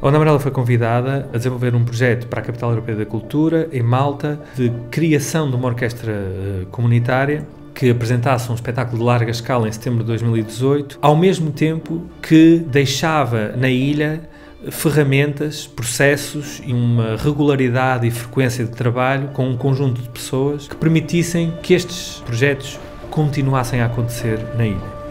A Ondamarela foi convidada a desenvolver um projeto para a Capital Europeia da Cultura, em Malta, de criação de uma orquestra comunitária que apresentasse um espetáculo de larga escala em setembro de 2018, ao mesmo tempo que deixava na ilha ferramentas, processos e uma regularidade e frequência de trabalho com um conjunto de pessoas que permitissem que estes projetos continuassem a acontecer na ilha.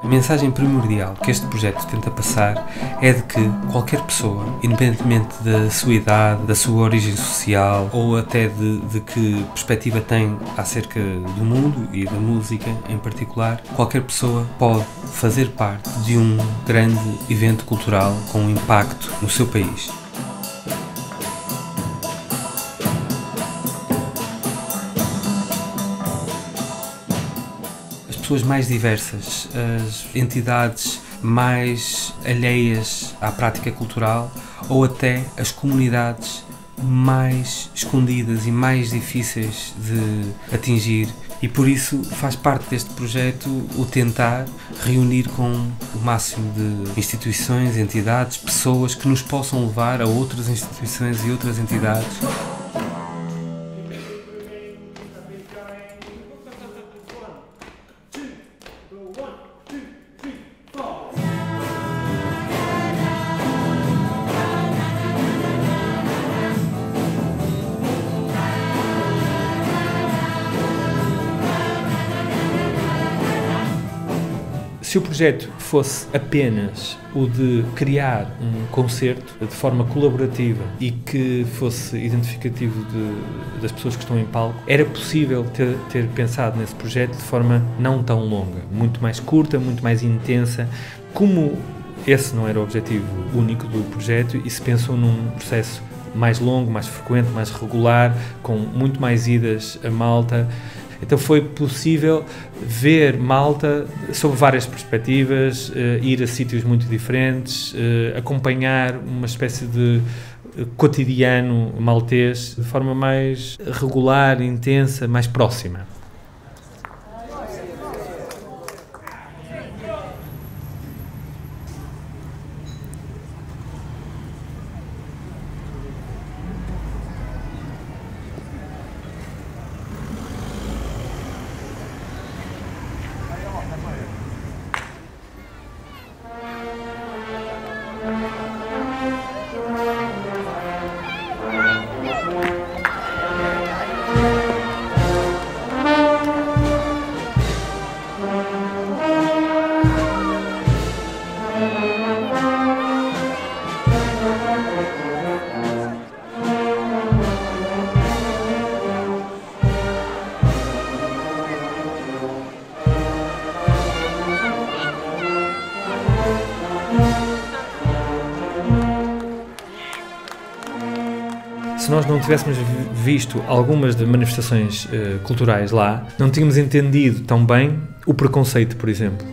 A mensagem primordial que este projeto tenta passar é de que qualquer pessoa, independentemente da sua idade, da sua origem social ou até de que perspectiva tem acerca do mundo e da música em particular, qualquer pessoa pode fazer parte de um grande evento cultural com impacto no seu país. As pessoas mais diversas, as entidades mais alheias à prática cultural ou até as comunidades mais escondidas e mais difíceis de atingir, e por isso faz parte deste projeto o tentar reunir com o máximo de instituições, entidades, pessoas que nos possam levar a outras instituições e outras entidades. Se o projeto fosse apenas o de criar um concerto de forma colaborativa e que fosse identificativo das pessoas que estão em palco, era possível ter pensado nesse projeto de forma não tão longa, muito mais curta, muito mais intensa. Como esse não era o objetivo único do projeto e se pensou num processo mais longo, mais frequente, mais regular, com muito mais idas a Malta, então foi possível ver Malta sob várias perspectivas, ir a sítios muito diferentes, acompanhar uma espécie de cotidiano maltês de forma mais regular, intensa, mais próxima. Se nós não tivéssemos visto algumas das manifestações culturais lá, não tínhamos entendido tão bem o preconceito, por exemplo.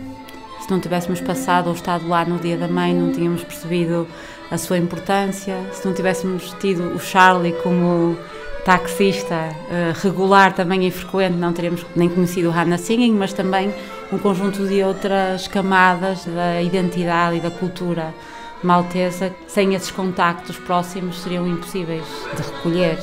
Se não tivéssemos passado ou estado lá no Dia da Mãe, não tínhamos percebido a sua importância. Se não tivéssemos tido o Charlie como taxista regular também e frequente, não teríamos nem conhecido o Hannah Singing, mas também um conjunto de outras camadas da identidade e da cultura maltesa. Sem esses contactos próximos seriam impossíveis de recolher.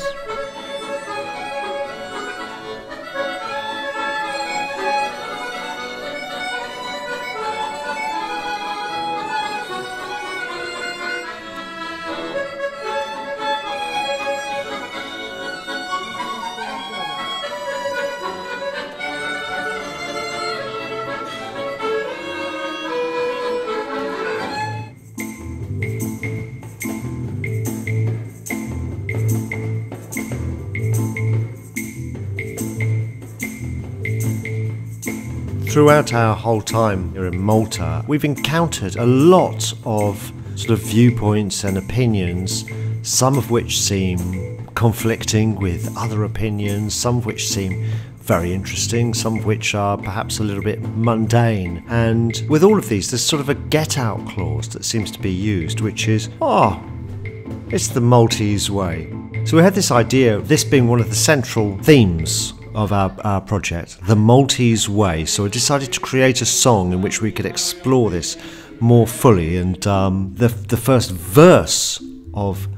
Throughout our whole time here in Malta, we've encountered a lot of sort of viewpoints and opinions, some of which seem conflicting with other opinions, some of which seem very interesting, some of which are perhaps a little bit mundane. And with all of these, there's sort of a get-out clause that seems to be used, which is, it's the Maltese way. So we had this idea of this being one of the central themes of our project, the Maltese way. So we decided to create a song in which we could explore this more fully. And the first verse of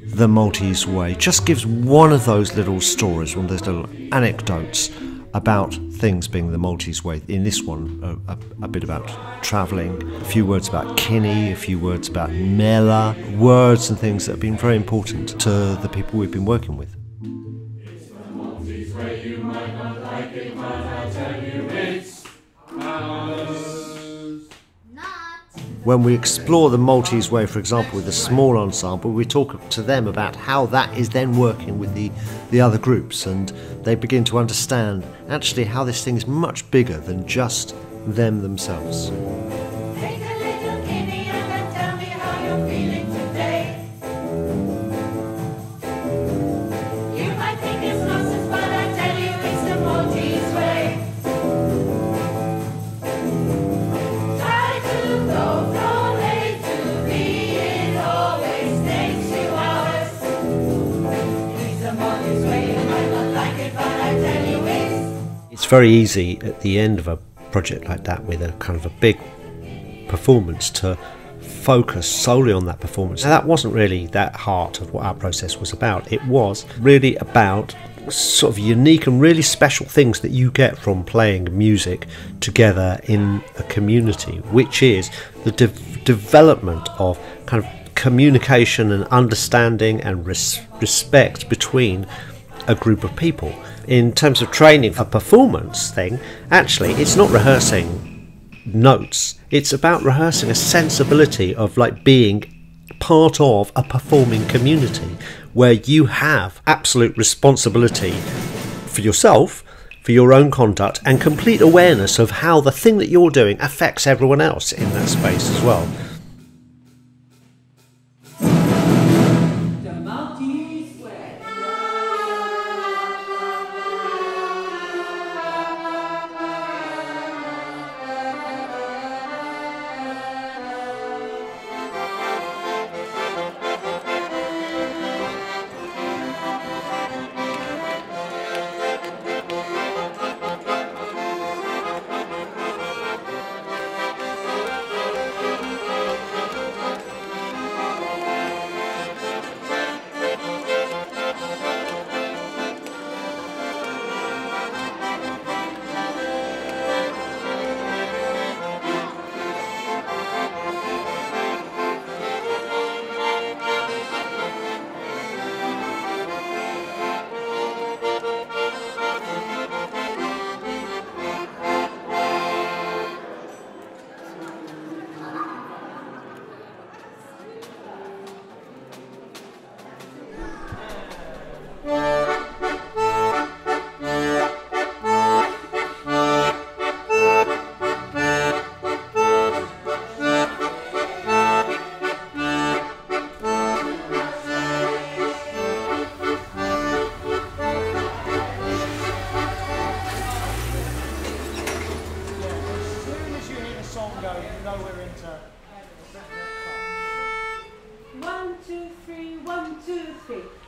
the Maltese way just gives one of those little stories, one of those little anecdotes about things being the Maltese way. In this one, a bit about travelling, a few words about Kinney, a few words about Mela, words and things that have been very important to the people we've been working with. It's the Maltese way, you might not like it, but I'll tell you it's ours. When we explore the Maltese way, for example, with a small ensemble, we talk to them about how that is then working with the other groups, and they begin to understand actually how this thing is much bigger than just them themselves. Take a little Kinney and then tell me how you're feeling today. You might think it's nonsense, but I tell you it's the Maltese way. Try to go from A to B, it always takes 2 hours. It's the Maltese way, you might not like it, but I tell you It's very easy at the end of a project like that, with a kind of a big performance, to focus solely on that performance. Now, that wasn't really that heart of what our process was about. It was really about sort of unique and really special things that you get from playing music together in a community, which is the development of kind of communication and understanding and respect between a group of people. In terms of training a performance thing, actually it's not rehearsing notes, it's about rehearsing a sensibility of like being part of a performing community where you have absolute responsibility for yourself, for your own conduct, and complete awareness of how the thing that you're doing affects everyone else in that space as well.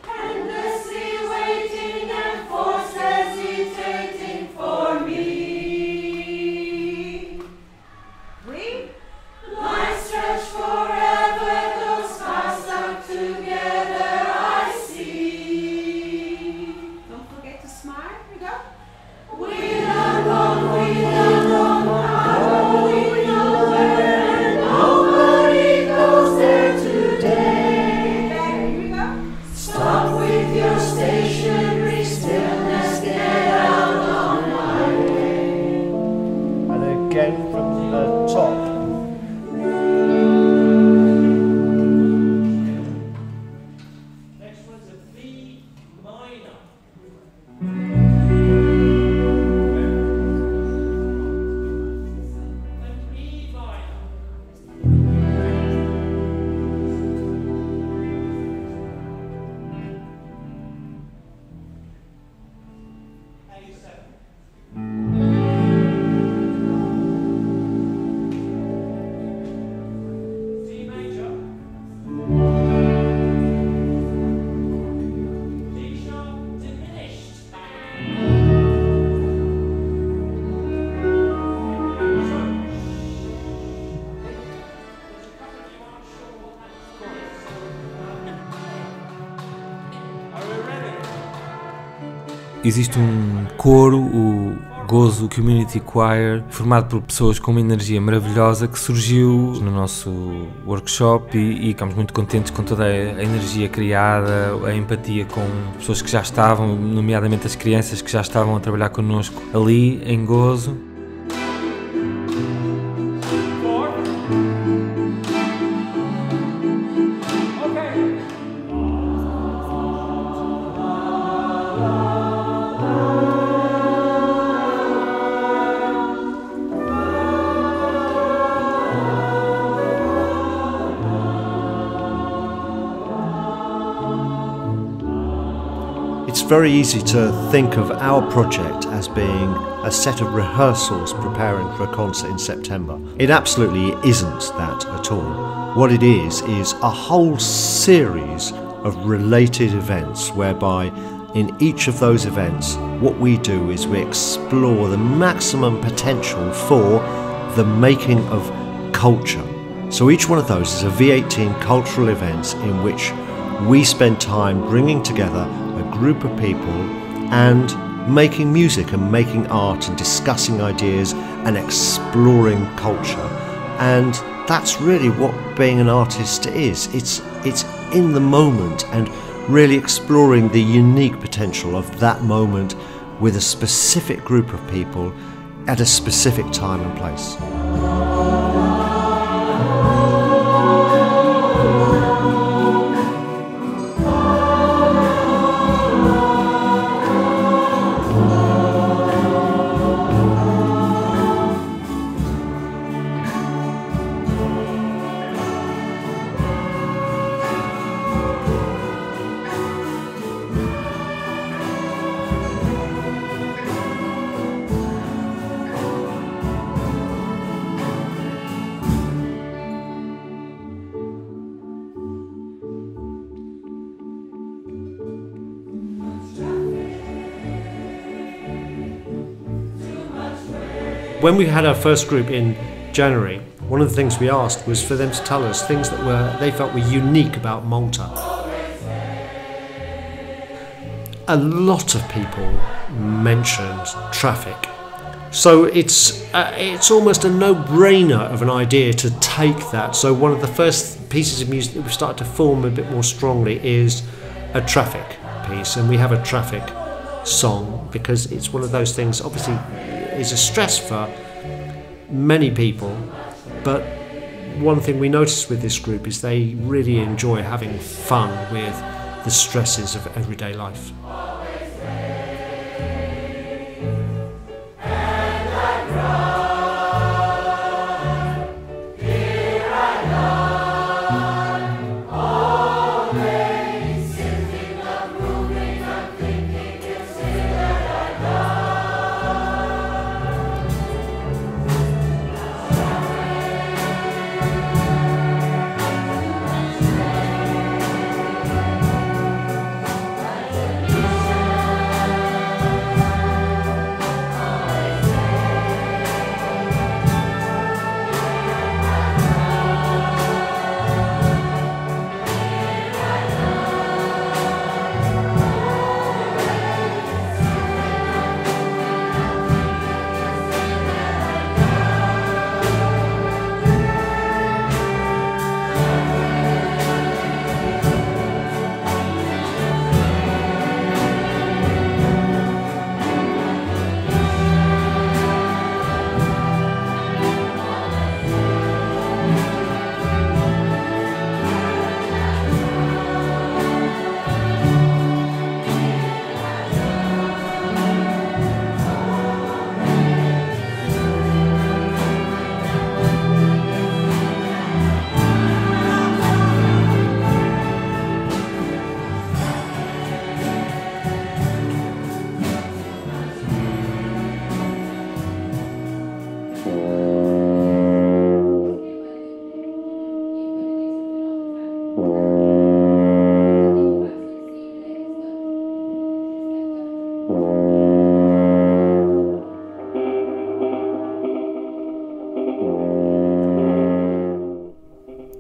endlessly waiting and force hesitating for me. Lines stretch forever, those fast out together I see. Don't forget to smile. Here we go. We don't know how, we know where, and nobody goes there today. Here we go. Stop with your stationary stillness, get out on my way. And again from the top. Next one's a B minor. Existe coro, o Gozo Community Choir, formado por pessoas com uma energia maravilhosa que surgiu no nosso workshop e ficamos muito contentes com toda a energia criada, a empatia com pessoas que já estavam, nomeadamente as crianças que já estavam a trabalhar connosco ali em Gozo. It's very easy to think of our project as being a set of rehearsals preparing for a concert in September. It absolutely isn't that at all. What it is a whole series of related events whereby in each of those events what we do is we explore the maximum potential for the making of culture. So each one of those is a V18 cultural event in which we spend time bringing together a group of people and making music and making art and discussing ideas and exploring culture. And that's really what being an artist is. It's in the moment and really exploring the unique potential of that moment with a specific group of people at a specific time and place. When we had our first group in January, one of the things we asked was for them to tell us things that they felt were unique about Malta. A lot of people mentioned traffic. So it's almost a no-brainer of an idea to take that. So one of the first pieces of music that we've started to form a bit more strongly is a traffic piece, and we have a traffic song because it's one of those things, obviously is a stress for many people, but one thing we noticed with this group is they really enjoy having fun with the stresses of everyday life.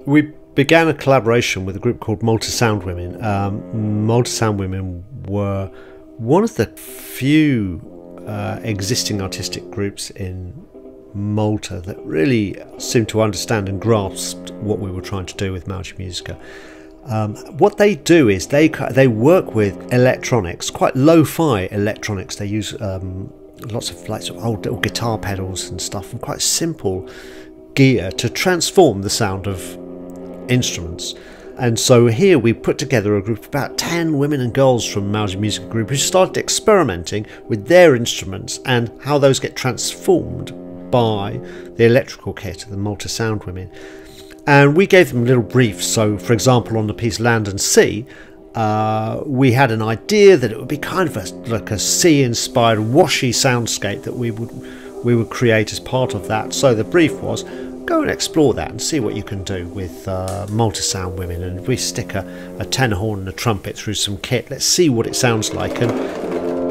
We began a collaboration with a group called Malta Sound Women. Malta Sound Women were One of the few existing artistic groups in Malta that really seemed to understand and grasped what we were trying to do with Mewġa Mużika. What they do is they work with electronics, quite lo-fi electronics. They use lots of like sort of old little guitar pedals and stuff, and quite simple gear to transform the sound of instruments. And so here we put together a group of about 10 women and girls from Mewġa Mużika group who started experimenting with their instruments and how those get transformed by the electrical kit of the Malta Sound Women. And we gave them little briefs. So, for example, on the piece Land and Sea, we had an idea that it would be kind of like a sea-inspired washy soundscape that we would create as part of that. So the brief was, go and explore that and see what you can do with Malta Sound Women. And we stick a tenor horn and a trumpet through some kit. Let's see what it sounds like. And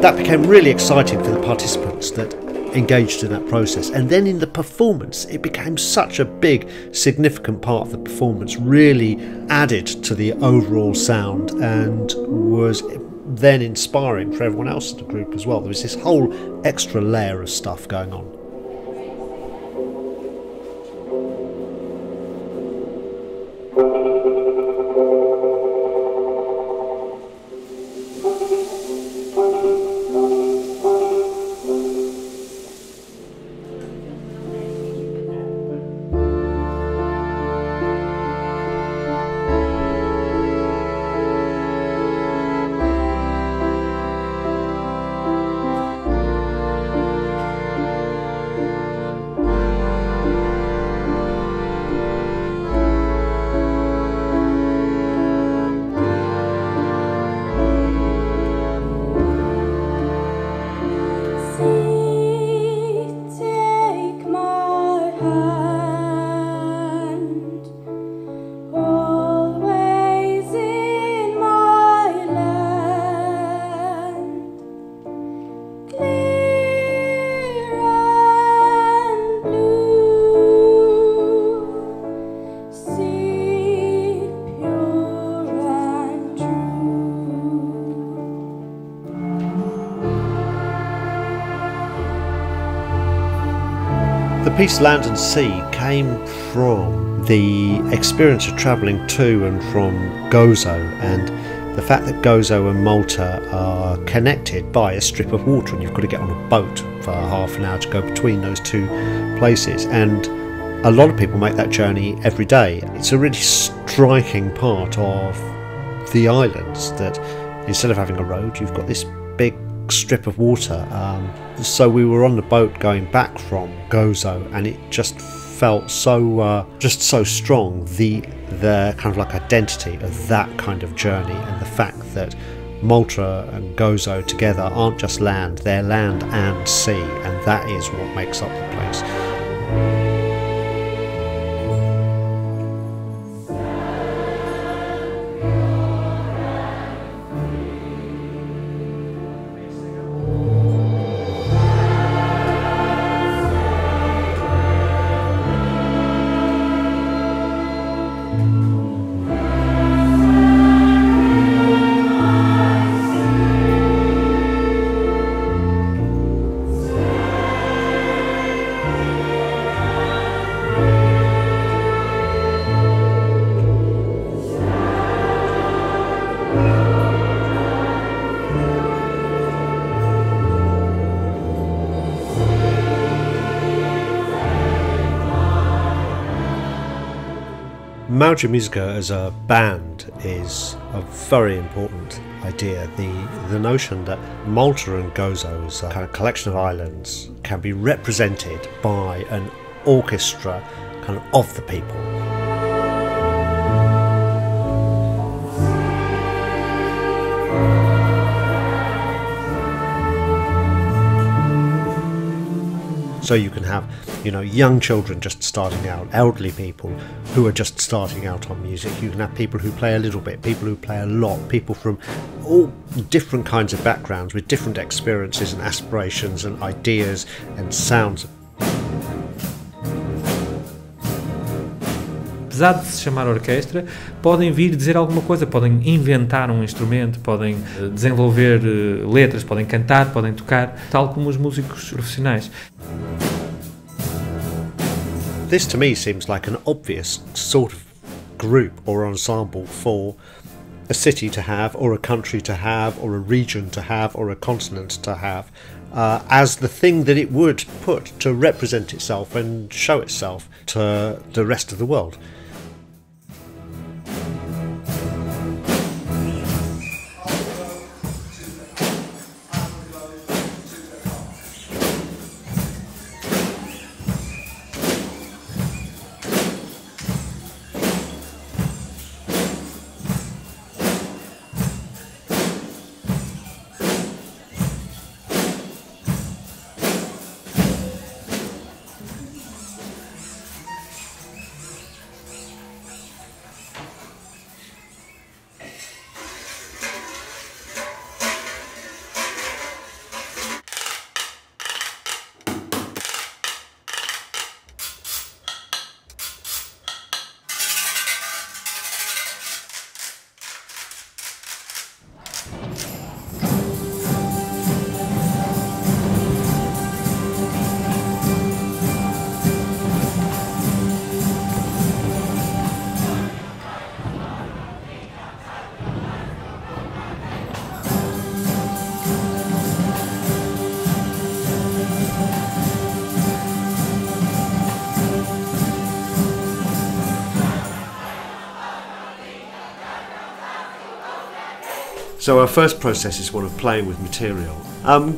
that became really exciting for the participants that engaged in that process. And then in the performance, it became such a big, significant part of the performance, really added to the overall sound and was then inspiring for everyone else in the group as well. There was this whole extra layer of stuff going on. The piece Land and Sea came from the experience of travelling to and from Gozo, and the fact that Gozo and Malta are connected by a strip of water, and you've got to get on a boat for half an hour to go between those two places. And a lot of people make that journey every day. It's a really striking part of the islands that instead of having a road, you've got this big strip of water. So we were on the boat going back from Gozo, and it just felt so just so strong, the kind of like identity of that kind of journey, and the fact that Malta and Gozo together aren't just land, they're land and sea, and that is what makes up the place. Mewġa Mużika as a band is a very important idea. The notion that Malta and Gozo as a kind of collection of islands can be represented by an orchestra kind of the people. So you can have, young children just starting out, elderly people who are just starting out on music. You can have people who play a little bit, people who play a lot, people from all different kinds of backgrounds with different experiences and aspirations and ideas and sounds. apesar de se chamar orquestra, podem vir dizer alguma coisa, podem inventar um instrumento, podem desenvolver letras, podem cantar, podem tocar, tal como os músicos profissionais. This to me seems like an obvious sort of group or ensemble for a city to have, or a country to have, or a region to have, or a continent to have, as the thing that it would put to represent itself and show itself to the rest of the world. So our first process is one of playing with material.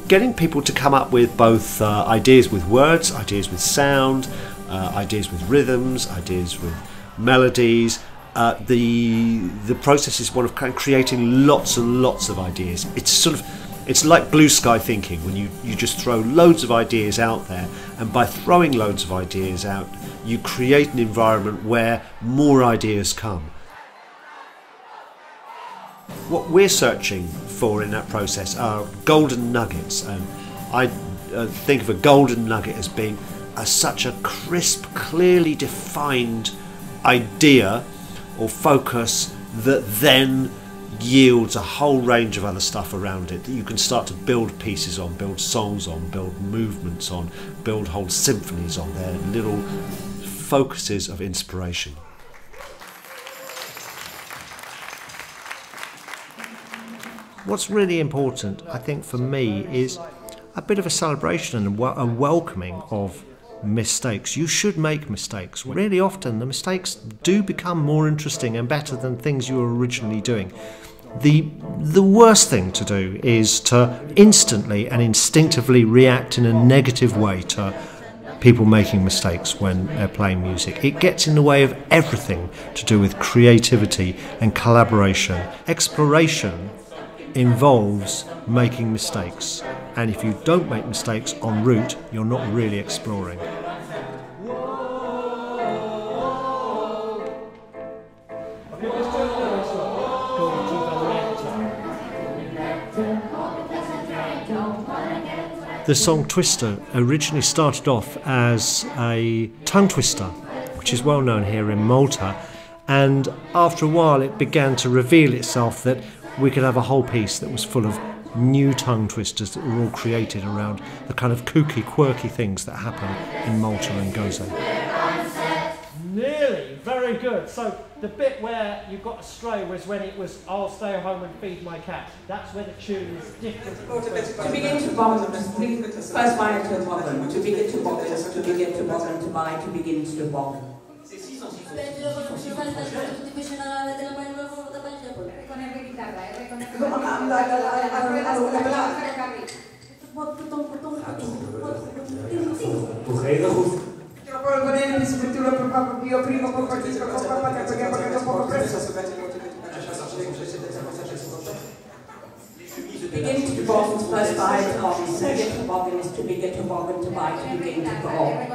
Getting people to come up with both ideas with words, ideas with sound, ideas with rhythms, ideas with melodies. The process is one of kind of creating lots and lots of ideas. It's like blue sky thinking, when you just throw loads of ideas out there, and by throwing loads of ideas out, you create an environment where more ideas come. What we're searching for in that process are golden nuggets, and I think of a golden nugget as being such a crisp, clearly defined idea or focus that then yields a whole range of other stuff around it that you can start to build pieces on, build songs on, build movements on, build whole symphonies on. They're little focuses of inspiration. What's really important, I think, for me is a bit of a celebration and a welcoming of mistakes. You should make mistakes. Really often the mistakes do become more interesting and better than things you were originally doing. The worst thing to do is to instantly and instinctively react in a negative way to people making mistakes when they're playing music. It gets in the way of everything to do with creativity and collaboration. Exploration involves making mistakes, and if you don't make mistakes en route, you're not really exploring. The song Twister originally started off as a tongue twister, which is well known here in Malta, and after a while it began to reveal itself that we could have a whole piece that was full of new tongue twisters that were all created around the kind of kooky, quirky things that happen in Malta and Gozo. Nearly, very good. So the bit where you got astray was when it was "I'll stay home and feed my cat." That's where the tune is different. To begin to boggle, first minor to boggle, to begin to boggle, to begin to boggle, to buy, to begin to boggle. Begin to boggle, first buy to boggle, to begin to boggle is to begin to boggle, to buy, to begin to boggle.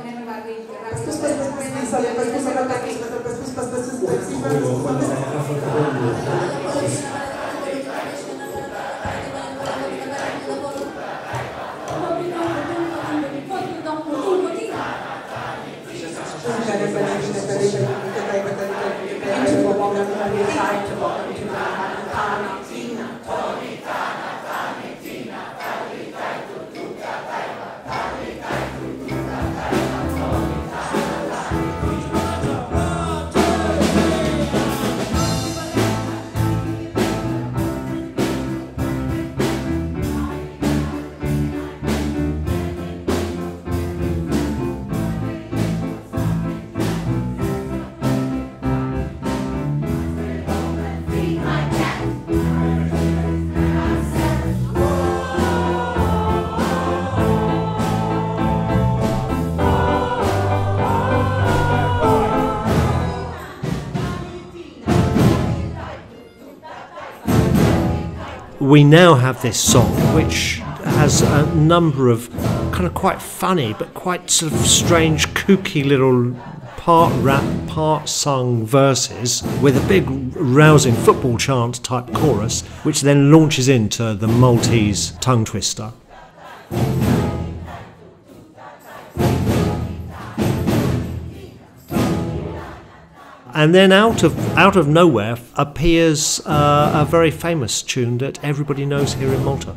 we now have this song which has a number of kind of quite funny but quite sort of strange, kooky little part rap, part sung verses with a big rousing football chant type chorus, which then launches into the Maltese tongue twister. And then out of nowhere appears a very famous tune that everybody knows here in Malta.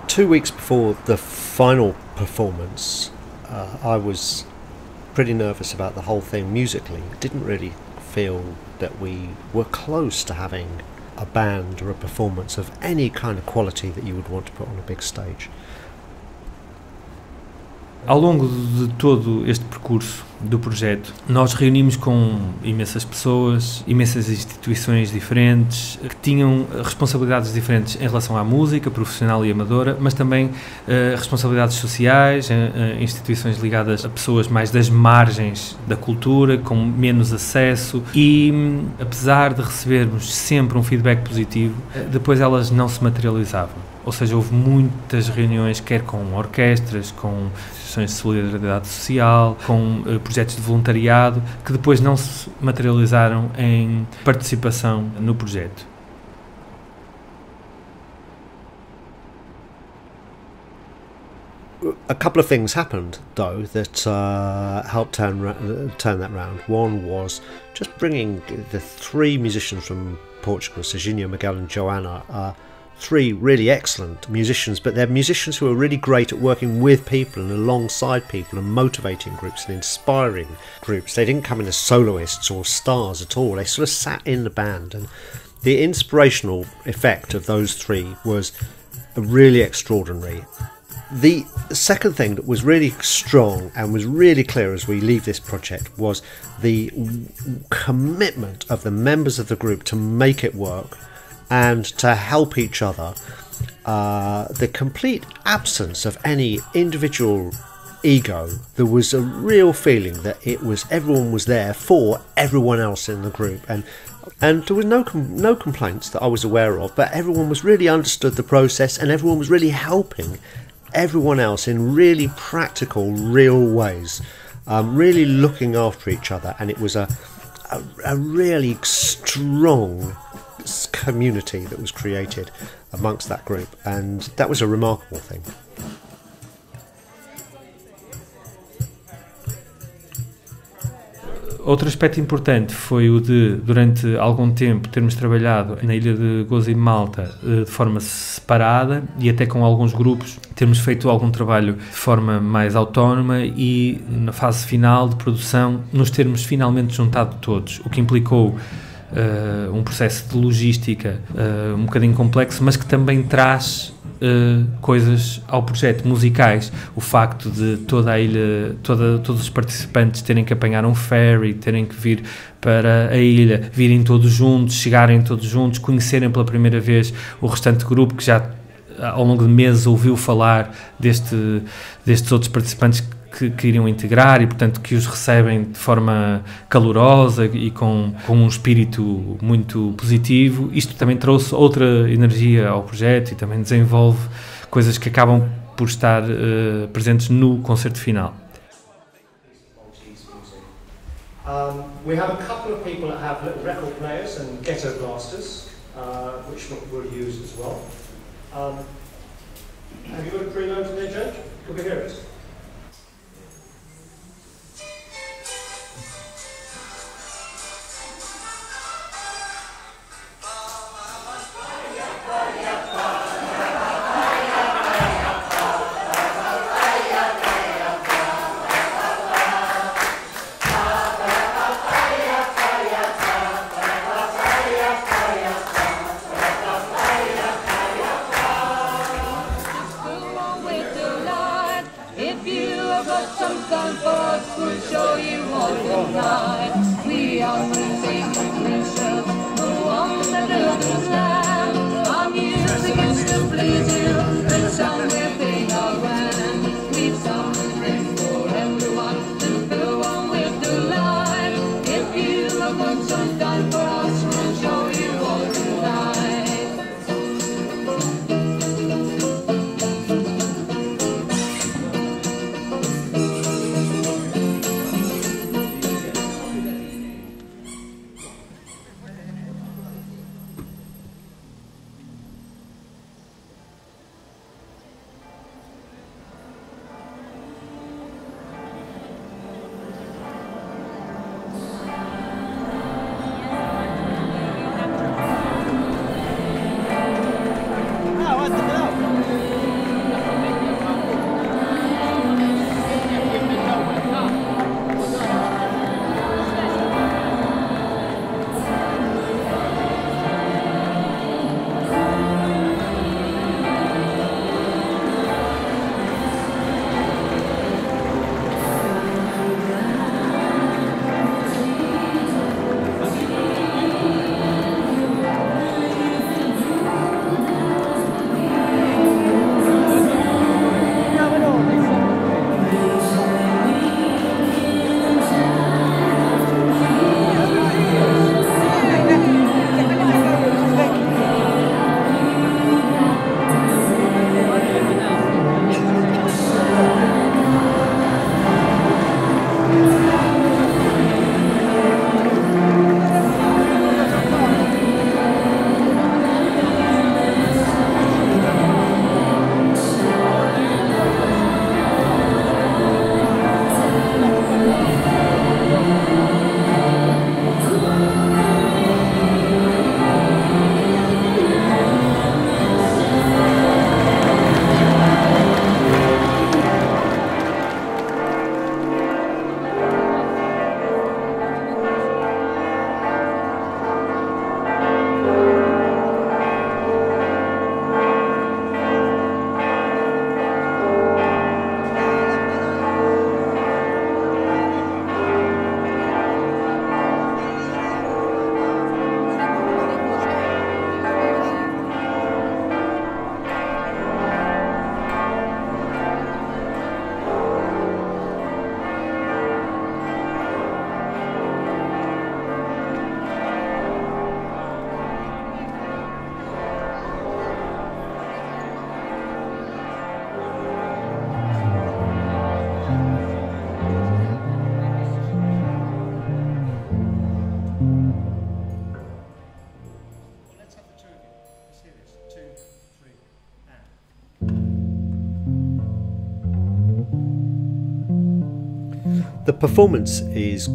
Two weeks before the final performance, I was pretty nervous about the whole thing musically. Didn't really feel that we were close to having a band or a performance of any kind of quality that you would want to put on a big stage. Ao longo de todo este percurso do projeto, nós reunimos com imensas pessoas, imensas instituições diferentes, que tinham responsabilidades diferentes em relação à música, profissional e amadora, mas também responsabilidades sociais, instituições ligadas a pessoas mais das margens da cultura, com menos acesso, e apesar de recebermos sempre um feedback positivo, depois elas não se materializavam. Ou seja, houve muitas reuniões, quer com orquestras, com associações de solidariedade social, com projetos de voluntariado, que depois não se materializaram em participação no projeto. A couple of things happened, though, that helped turn that round. One was just bringing the three musicians from Portugal, Serginho, Miguel and Joanna, three really excellent musicians, but they're musicians who are really great at working with people and alongside people and motivating groups and inspiring groups. They didn't come in as soloists or stars at all. They sort of sat in the band, and the inspirational effect of those three was really extraordinary. The second thing that was really strong and was really clear as we leave this project was the commitment of the members of the group to make it work and to help each other. The complete absence of any individual ego. There was a real feeling that everyone was there for everyone else in the group, and there was no complaints that I was aware of, but everyone was really understood the process, and everyone was really helping everyone else in really practical, real ways, really looking after each other. And it was a really strong community that was created amongst that group, and that was a remarkable thing. Outro aspecto importante foi o de, durante algum tempo, termos trabalhado na ilha de Gozo e Malta de forma separada e até com alguns grupos, termos feito algum trabalho de forma mais autónoma e, na fase final de produção, nos termos finalmente juntado todos, o que implicou um processo de logística um bocadinho complexo, mas que também traz coisas ao projeto, musicais. O facto de toda a ilha, todos os participantes terem que apanhar um ferry, terem que vir para a ilha, virem todos juntos, chegarem todos juntos, conhecerem pela primeira vez o restante grupo que já ao longo de meses ouviu falar destes outros participantes que iriam integrar e, portanto, que os recebem de forma calorosa e com um espírito muito positivo. Isto também trouxe outra energia ao projeto e também desenvolve coisas que acabam por estar presentes no concerto final. We have a couple of people that have little record players and ghetto blasters, which we'll use as well. Have you got a preload in there, Jake? Could we hear it? The performance is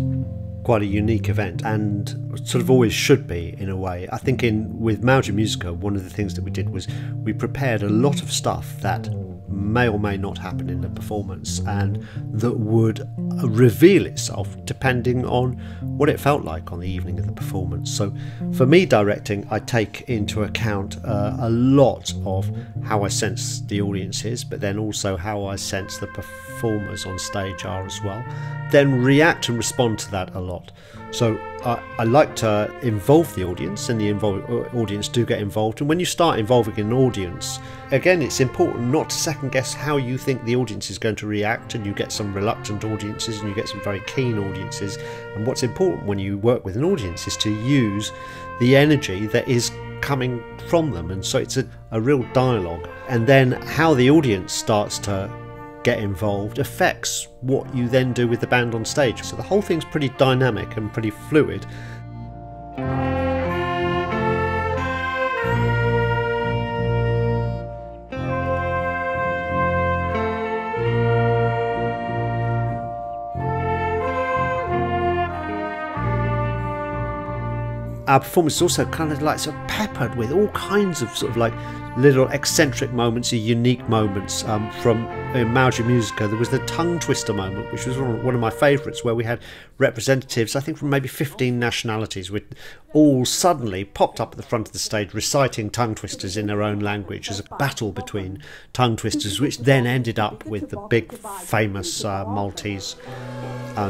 quite a unique event, and sort of always should be in a way. I think with Mewġa Mużika, one of the things that we did was we prepared a lot of stuff that may or may not happen in the performance, and that would reveal itself depending on what it felt like on the evening of the performance. So for me, directing, I take into account a lot of how I sense the audience is, but then also how I sense the performers on stage are as well, then react and respond to that a lot. So I like to involve the audience, and the audience do get involved. And when you start involving an audience, again, it's important not to second guess how you think the audience is going to react, and you get some reluctant audiences and you get some very keen audiences. And what's important when you work with an audience is to use the energy that is coming from them, and so it's a real dialogue. And then how the audience starts to get involved affects what you then do with the band on stage. So the whole thing's pretty dynamic and pretty fluid. Our performance is also kind of like sort of peppered with all kinds of sort of like little eccentric moments, unique moments. From Mewġa Mużika, there was the tongue twister moment, which was one of my favourites, where we had representatives, I think from maybe 15 nationalities, with all suddenly popped up at the front of the stage reciting tongue twisters in their own language as a battle between tongue twisters, which then ended up with the big famous Maltese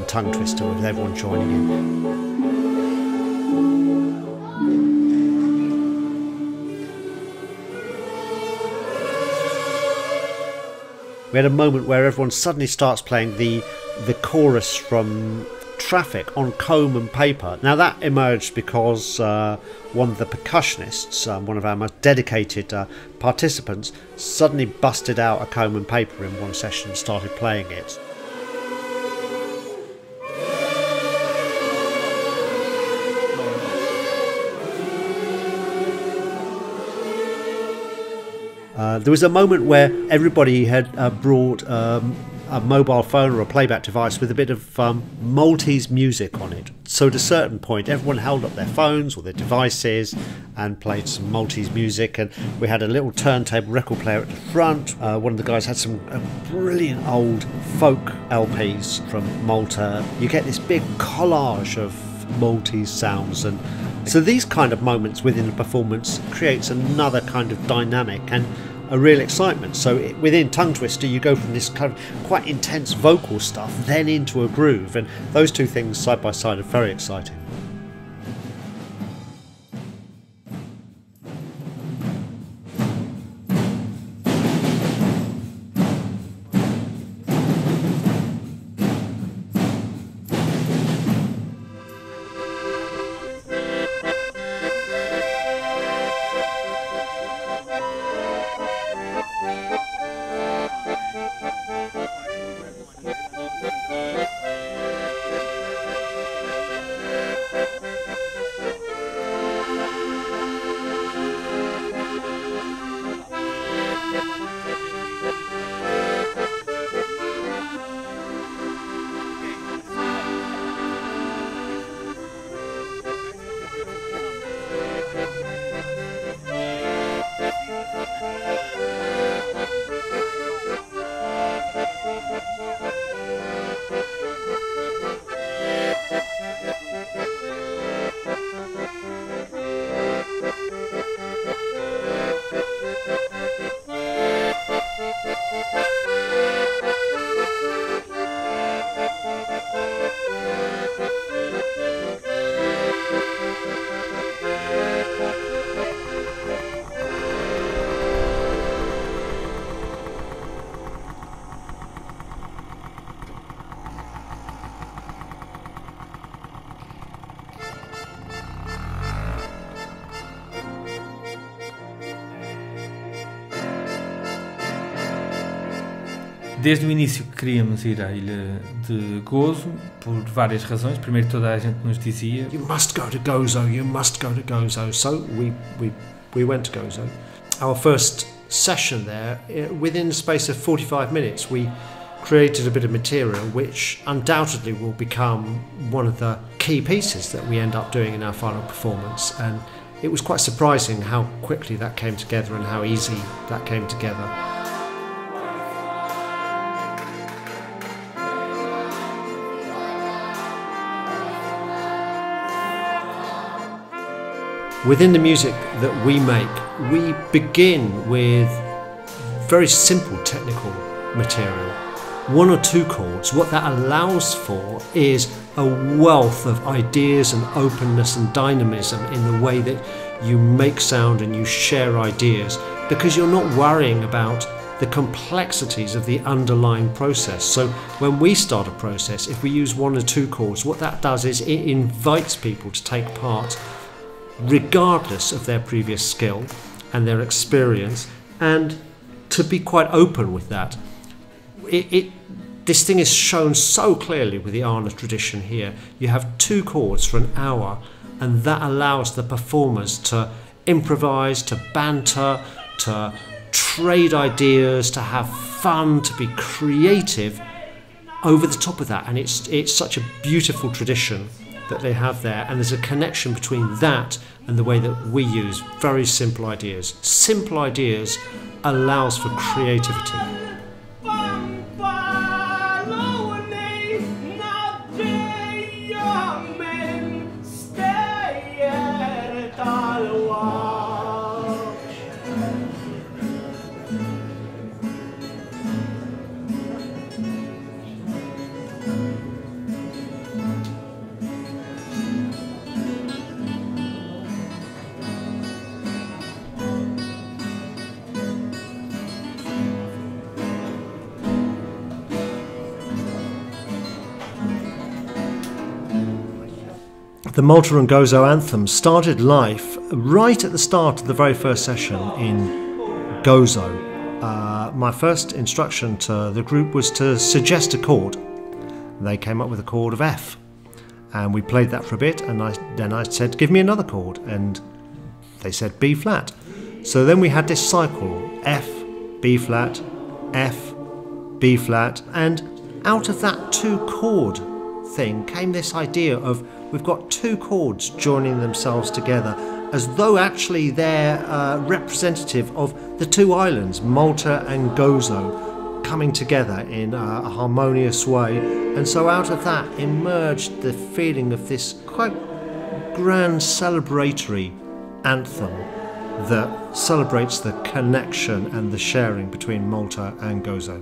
tongue twister with everyone joining in. We had a moment where everyone suddenly starts playing the chorus from Traffic on comb and paper. Now that emerged because one of the percussionists, one of our most dedicated participants, suddenly busted out a comb and paper in one session and started playing it. There was a moment where everybody had brought a mobile phone or a playback device with a bit of Maltese music on it. So at a certain point, everyone held up their phones or their devices and played some Maltese music, and we had a little turntable record player at the front. One of the guys had some brilliant old folk LPs from Malta. You get this big collage of Maltese sounds, and so these kind of moments within the performance creates another kind of dynamic and a real excitement. So within Tongue Twister, you go from this kind of quite intense vocal stuff then into a groove, and those two things side by side are very exciting. Desde o início queríamos ir à ilha de Gozo por várias razões. Primeiro, toda a gente nos dizia You must go to Gozo, you must go to Gozo. So we went to Gozo. Our first session there, within the space of 45 minutes, we created a bit of material which undoubtedly will become one of the key pieces that we end up doing in our final performance. And it was quite surprising how quickly that came together and how easy that came together. Within the music that we make, we begin with very simple technical material. 1 or 2 chords. What that allows for is a wealth of ideas and openness and dynamism in the way that you make sound and you share ideas, because you're not worrying about the complexities of the underlying process. So when we start a process, if we use 1 or 2 chords, what that does is it invites people to take part regardless of their previous skill and their experience, and to be quite open with that. This thing is shown so clearly with the Arna tradition here. You have 2 chords for an hour, and that allows the performers to improvise, to banter, to trade ideas, to have fun, to be creative over the top of that. And it's such a beautiful tradition that they have there, and there's a connection between that and the way that we use very simple ideas. Simple ideas allows for creativity. The Malta and Gozo anthem started life right at the start of the very first session in Gozo. My first instruction to the group was to suggest a chord. They came up with a chord of F, and we played that for a bit, and then I said, give me another chord, and they said B flat. So then we had this cycle, F, B flat, F, B flat, and out of that 2 chord thing came this idea of we've got 2 chords joining themselves together as though actually they're representative of the 2 islands, Malta and Gozo, coming together in a harmonious way. And so out of that emerged the feeling of this quite grand celebratory anthem that celebrates the connection and the sharing between Malta and Gozo.